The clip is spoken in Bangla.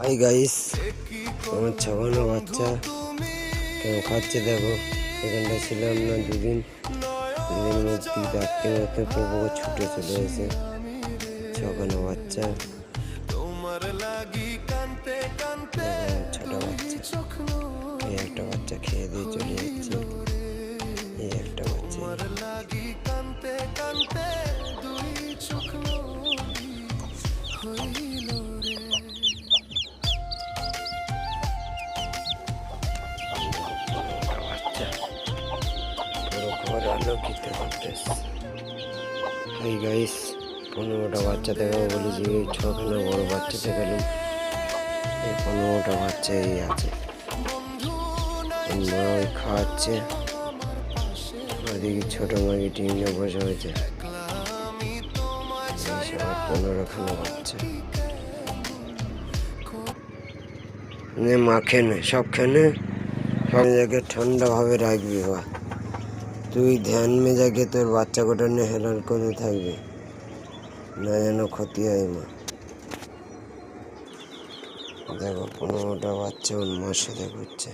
হাই গাইস, আমার ছাগল বাচ্চা কেমন খাচ্ছে দেখো। এখানটা ছিলাম না দুদিন মধ্যে ডাকতে মতো প্রভু ছুটে চলে এসে ছাগল বাচ্চা ছোট বাচ্চা, এই একটা বাচ্চা খেয়ে দিয়ে চলে যাচ্ছে। এই একটা বাচ্চা ঘর আলোকিত করতেছে। হাই গাইস, 15টা বাচ্চা দেখাবো বলেছি, 6খানা বড় বাচ্চা দেখালাম। এই 15টা বাচ্চা এই আছে, মা ওই খাওয়াচ্ছে। ওদিকে ছোট মাগি টিমে বসে হয়েছে। 15খানা বাচ্চা মা খেনে সব খেনে সব জায়গায় ঠান্ডাভাবে রাখবি। বা তুই ধ্যান মেজাকে তোর বাচ্চা কোটা নিয়ে হেলার করে থাকবি, না যেন ক্ষতি হয়। মা দেখো 15টা বাচ্চা ওর মার সাথে ঘুরছে।